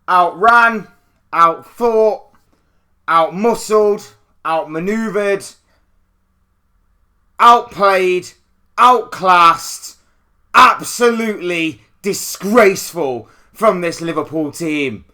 outran, outthought, outmuscled, outmaneuvered, outplayed, outclassed, absolutely disgraceful from this Liverpool team.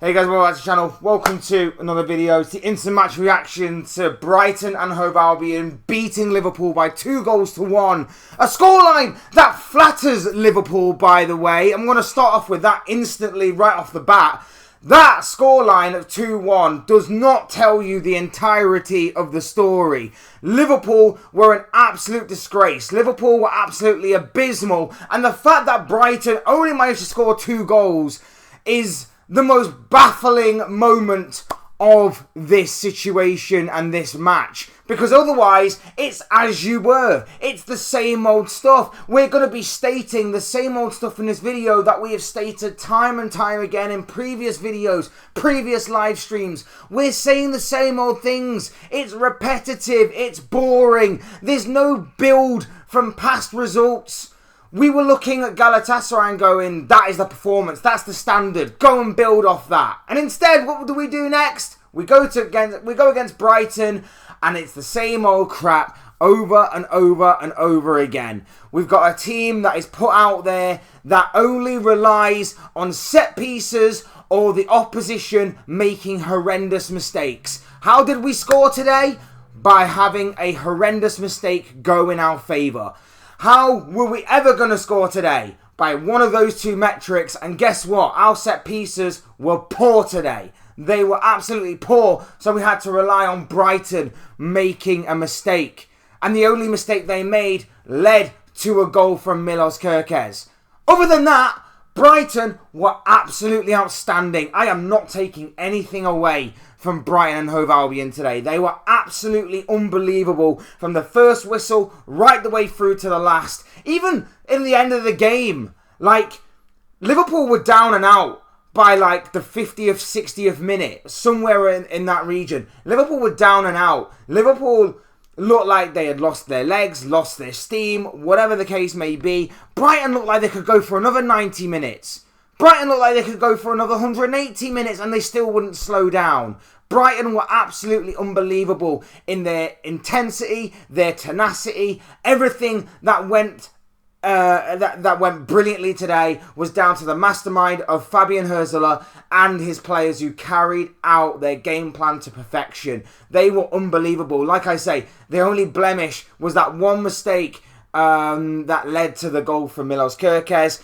Hey guys, welcome back to the channel. Welcome to another video. It's the instant match reaction to Brighton and Hove Albion beating Liverpool by 2-1. A scoreline that flatters Liverpool, by the way. I'm going to start off with that instantly right off the bat. That scoreline of 2-1 does not tell you the entirety of the story. Liverpool were an absolute disgrace. Liverpool were absolutely abysmal. And the fact that Brighton only managed to score 2 goals is the most baffling moment of this situation and this match. Because otherwise, it's as you were. It's the same old stuff. We're going to be stating the same old stuff in this video that we have stated time and time again in previous videos, previous live streams. We're saying the same old things. It's repetitive. It's boring. There's no build from past results. We were looking at Galatasaray and going, that is the performance, that's the standard, go and build off that. And instead, what do we do next? We go against Brighton, and it's the same old crap over and over and over again. We've got a team that is put out there that only relies on set pieces or the opposition making horrendous mistakes. How did we score today? By having a horrendous mistake go in our favour. How were we ever going to score today? By one of those two metrics. And guess what? Our set pieces were poor today. They were absolutely poor. So we had to rely on Brighton making a mistake. And the only mistake they made led to a goal from Milos Kerkez. Other than that, Brighton were absolutely outstanding. I am not taking anything away from Brighton and Hove Albion today. They were absolutely unbelievable from the first whistle right the way through to the last. Even in the end of the game, like, Liverpool were down and out by like the 50th, 60th minute, somewhere in that region. Liverpool were down and out. Liverpool looked like they had lost their legs, lost their steam, whatever the case may be. Brighton looked like they could go for another 90 minutes. Brighton looked like they could go for another 180 minutes and they still wouldn't slow down. Brighton were absolutely unbelievable in their intensity, their tenacity. Everything that went that went brilliantly today was down to the mastermind of Fabian Hürzeler and his players who carried out their game plan to perfection. They were unbelievable. Like I say, the only blemish was that one mistake that led to the goal from Milos Kerkez.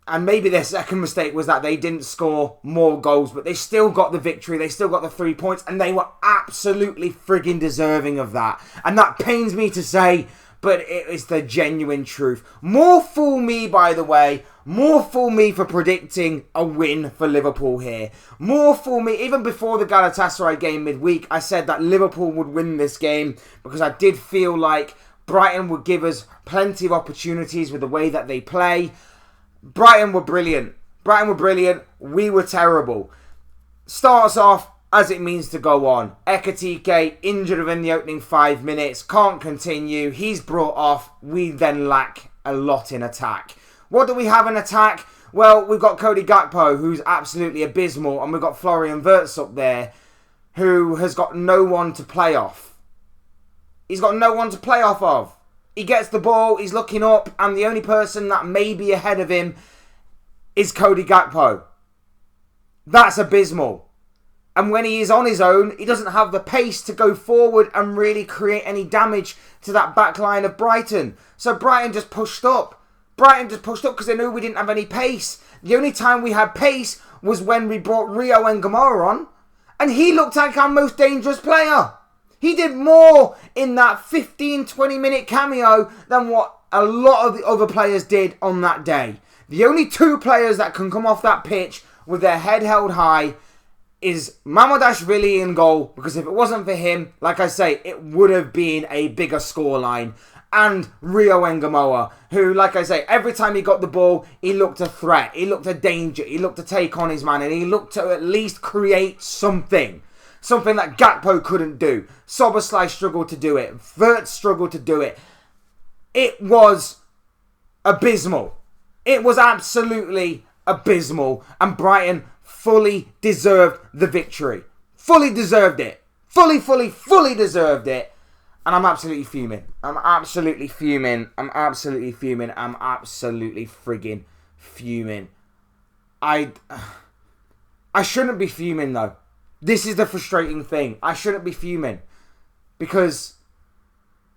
And maybe their second mistake was that they didn't score more goals, but they still got the victory. They still got the 3 points, and they were absolutely frigging deserving of that. And that pains me to say, but it is the genuine truth. More fool me, by the way. More fool me for predicting a win for Liverpool here. More fool me. Even before the Galatasaray game midweek, I said that Liverpool would win this game because I did feel like Brighton would give us plenty of opportunities with the way that they play. Brighton were brilliant. Brighton were brilliant. We were terrible. Starts off as it means to go on. Ekitike injured within the opening 5 minutes. Can't continue. He's brought off. We then lack a lot in attack. What do we have in attack? Well, we've got Cody Gakpo, who's absolutely abysmal. And we've got Florian Wirtz up there, who has got no one to play off. He's got no one to play off of. He gets the ball, he's looking up, and the only person that may be ahead of him is Cody Gakpo. That's abysmal. And when he is on his own, he doesn't have the pace to go forward and really create any damage to that back line of Brighton. So Brighton just pushed up. Brighton just pushed up because they knew we didn't have any pace. The only time we had pace was when we brought Rio Ngamora on, and he looked like our most dangerous player. He did more in that 15-20 minute cameo than what a lot of the other players did on that day. The only 2 players that can come off that pitch with their head held high is Mamardashvili in goal, because if it wasn't for him, like I say, it would have been a bigger scoreline. And Rio Ngamora, who, like I say, every time he got the ball, he looked a threat, he looked a danger, he looked to take on his man, and he looked to at least create something. Something that Gakpo couldn't do. Szoboszlai struggled to do it. Wirtz struggled to do it. It was abysmal. It was absolutely abysmal. And Brighton fully deserved the victory. Fully deserved it. Fully deserved it. And I'm absolutely fuming. I'm absolutely friggin' fuming. I shouldn't be fuming though. This is the frustrating thing. I shouldn't be fuming. Because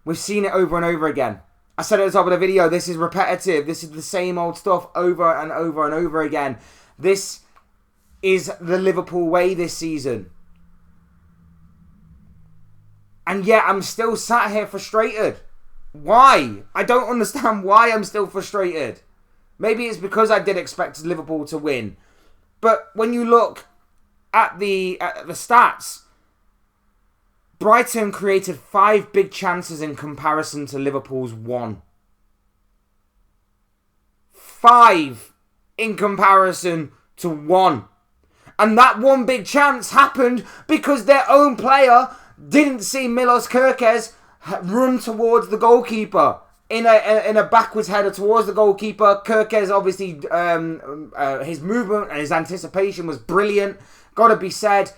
we've seen it over and over again. I said at the top of the video, this is repetitive. This is the same old stuff over and over and over again. This is the Liverpool way this season. And yet I'm still sat here frustrated. Why? I don't understand why I'm still frustrated. Maybe it's because I did expect Liverpool to win. But when you look at the stats, Brighton created 5 big chances in comparison to Liverpool's 1. 5 in comparison to 1. And that one big chance happened because their own player didn't see Milos Kerkez run towards the goalkeeper in a backwards header towards the goalkeeper. Kerkez obviously his movement and his anticipation was brilliant, gotta be said.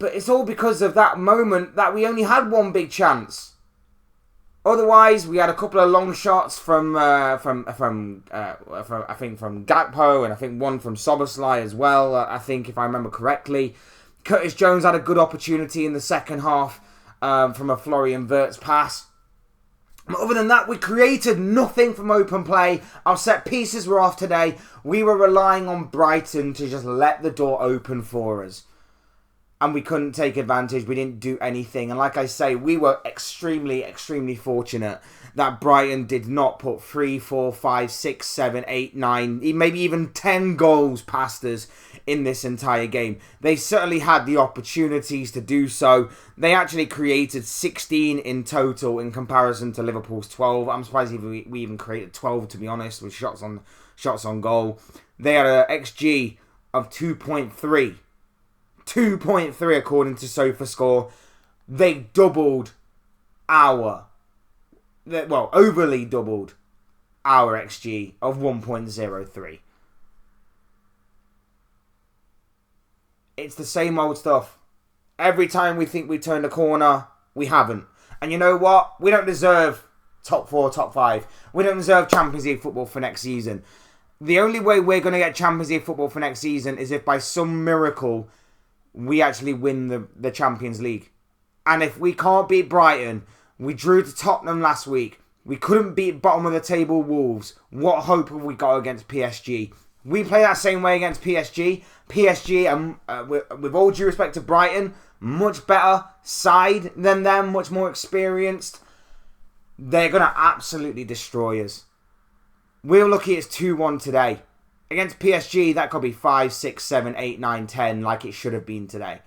But it's all because of that moment that we only had one big chance. Otherwise, we had a couple of long shots from I think from Gakpo, and I think one from Szoboszlai as well. I think if I remember correctly. Curtis Jones had a good opportunity in the second half from a Florian Wirtz pass. But other than that, we created nothing from open play. Our set pieces were off today. We were relying on Brighton to just let the door open for us. And we couldn't take advantage. We didn't do anything. And like I say, we were extremely fortunate that Brighton did not put 3, 4, 5, 6, 7, 8, 9, maybe even 10 goals past us in this entire game. They certainly had the opportunities to do so. They actually created 16 in total in comparison to Liverpool's 12. I'm surprised we even created 12, to be honest, with shots on goal. They had an XG of 2.3. 2.3 according to SofaScore. They overly doubled our XG of 1.03. It's the same old stuff. Every time we think we turned a corner, we haven't. And you know what? We don't deserve top 4, top 5. We don't deserve Champions League football for next season. The only way we're going to get Champions League football for next season is if by some miracle we actually win the Champions League. And if we can't beat Brighton, we drew to Tottenham last week, we couldn't beat bottom of the table Wolves, what hope have we got against PSG? We play that same way against PSG. PSG, with all due respect to Brighton, much better side than them, much more experienced. They're going to absolutely destroy us. We're lucky it's 2-1 today. Against PSG, that could be 5, 6, 7, 8, 9, 10, like it should have been today.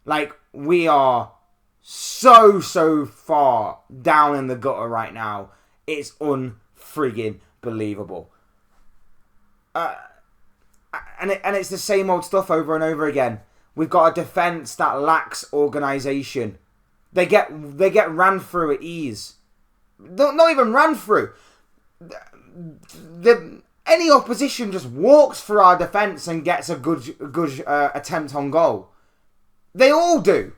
Like, we are so far down in the gutter right now. It's unfriggin' believable. And it's the same old stuff over and over again. We've got a defence that lacks organisation. They get ran through at ease. Not even ran through. Any opposition just walks through our defence and gets a good attempt on goal. They all do.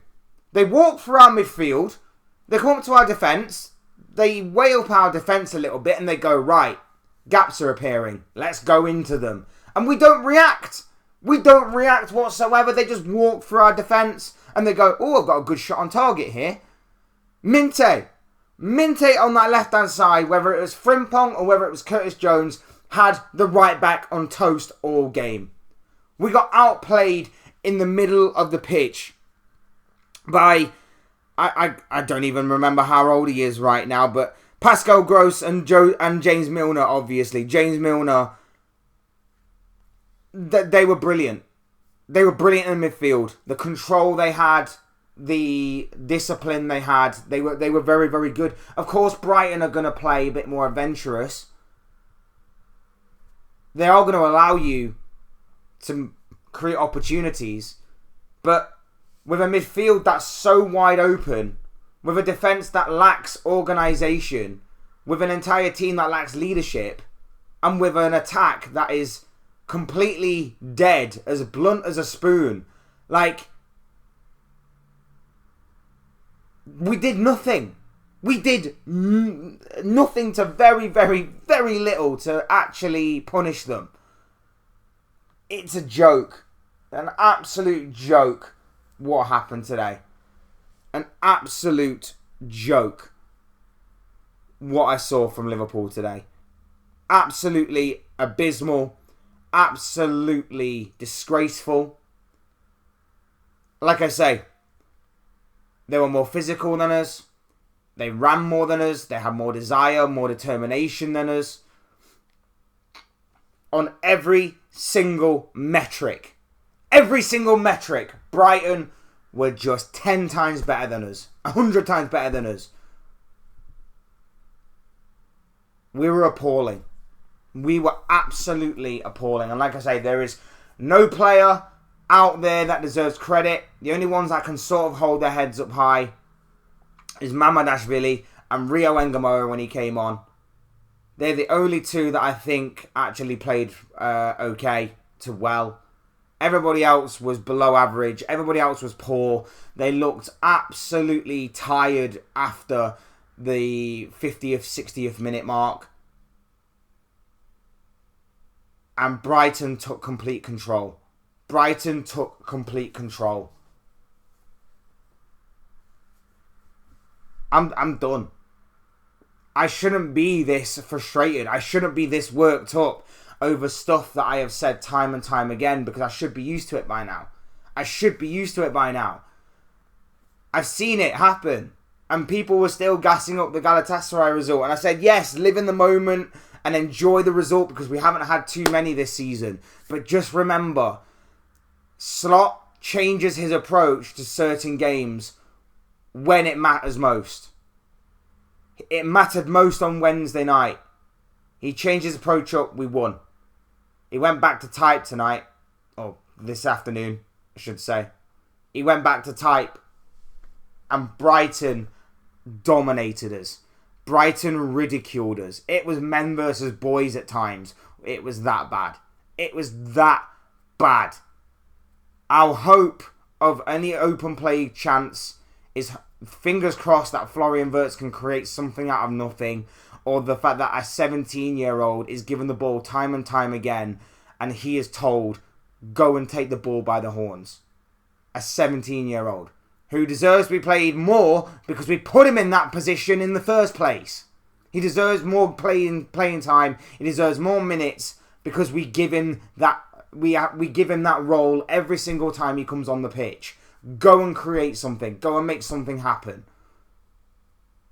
They walk through our midfield. They come up to our defence. They weigh up our defence a little bit and they go, right, gaps are appearing. Let's go into them. And we don't react. We don't react whatsoever. They just walk through our defence and they go, oh, I've got a good shot on target here. Minte on that left-hand side, whether it was Frimpong or whether it was Curtis Jones, had the right back on toast all game. We got outplayed in the middle of the pitch by, I don't even remember how old he is right now, but Pascal Gross and James Milner, obviously. James Milner, they were brilliant. They were brilliant in the midfield. The control they had, the discipline they had, they were very, very good. Of course, Brighton are going to play a bit more adventurous. They are going to allow you to create opportunities, but with a midfield that's so wide open, with a defence that lacks organisation, with an entire team that lacks leadership, and with an attack that is completely dead, as blunt as a spoon. Like, we did nothing. We did nothing to very, very, very little to actually punish them. It's a joke. An absolute joke what happened today. An absolute joke what I saw from Liverpool today. Absolutely abysmal. Absolutely disgraceful. Like I say, they were more physical than us. They ran more than us. They had more desire, more determination than us. On every single metric. Every single metric. Brighton were just 10 times better than us. 100 times better than us. We were appalling. We were absolutely appalling. And like I say, there is no player out there that deserves credit. The only ones that can sort of hold their heads up high is Mamadashvili and Rio Engamora when he came on. They're the only two that I think actually played okay to well. Everybody else was below average. Everybody else was poor. They looked absolutely tired after the 50th, 60th minute mark. And Brighton took complete control. Brighton took complete control. I'm done. I shouldn't be this frustrated. I shouldn't be this worked up over stuff that I have said time and time again, because I should be used to it by now. I should be used to it by now. I've seen it happen. And people were still gassing up the Galatasaray result. And I said, yes, live in the moment and enjoy the result, because we haven't had too many this season. But just remember, Slot changes his approach to certain games when it matters most. It mattered most on Wednesday night. He changed his approach up, we won. He went back to type tonight. Or this afternoon, I should say. He went back to type. And Brighton dominated us. Brighton ridiculed us. It was men versus boys at times. It was that bad. It was that bad. Our hope of any open play chance is, fingers crossed, that Florian Wirtz can create something out of nothing, or the fact that a 17-year-old is given the ball time and time again and he is told, go and take the ball by the horns. A 17-year-old who deserves to be played more because we put him in that position in the first place. He deserves more playing time. He deserves more minutes because we give him that we give him that role every single time he comes on the pitch. Go and create something. Go and make something happen.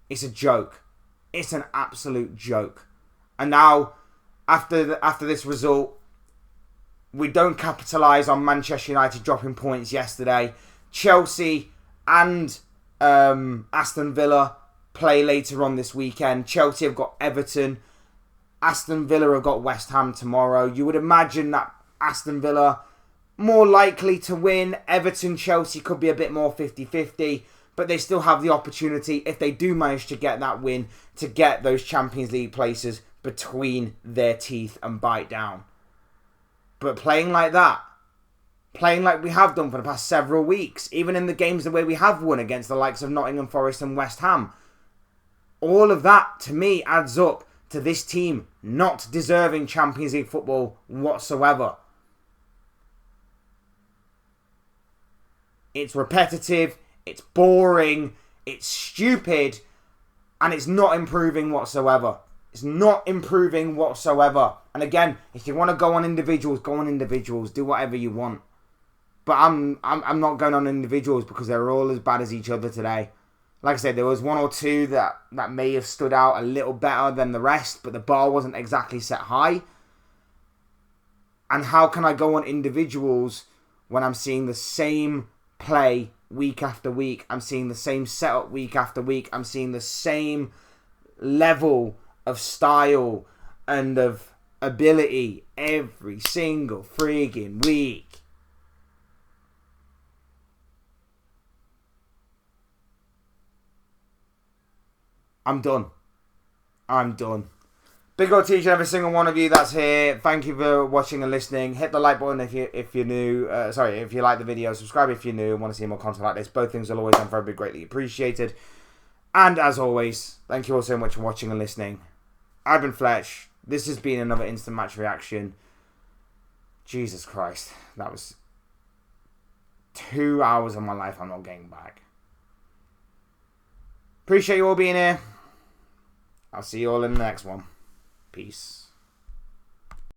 It's a joke. It's an absolute joke. And now, after this result, we don't capitalise on Manchester United dropping points yesterday. Chelsea and Aston Villa play later on this weekend. Chelsea have got Everton. Aston Villa have got West Ham tomorrow. You would imagine that Aston Villa more likely to win. Everton, Chelsea could be a bit more 50-50. But they still have the opportunity, if they do manage to get that win, to get those Champions League places between their teeth and bite down. But playing like that, playing like we have done for the past several weeks, even in the games the way we have won against the likes of Nottingham Forest and West Ham, all of that, to me, adds up to this team not deserving Champions League football whatsoever. It's repetitive, it's boring, it's stupid, and it's not improving whatsoever. It's not improving whatsoever. And again, if you want to go on individuals, go on individuals. Do whatever you want. But I'm not going on individuals because they're all as bad as each other today. Like I said, there was one or two that may have stood out a little better than the rest, but the bar wasn't exactly set high. And how can I go on individuals when I'm seeing the same play week after week? I'm seeing the same setup week after week. I'm seeing the same level of style and of ability every single friggin' week. I'm done. Big up to each and every single one of you that's here. Thank you for watching and listening. Hit the like button if you're new. If you like the video. Subscribe if you're new and want to see more content like this. Both things will always and forever be greatly appreciated. And as always, thank you all so much for watching and listening. I've been Fletch. This has been another instant match reaction. Jesus Christ, that was 2 hours of my life I'm not getting back. Appreciate you all being here. I'll see you all in the next one. Peace.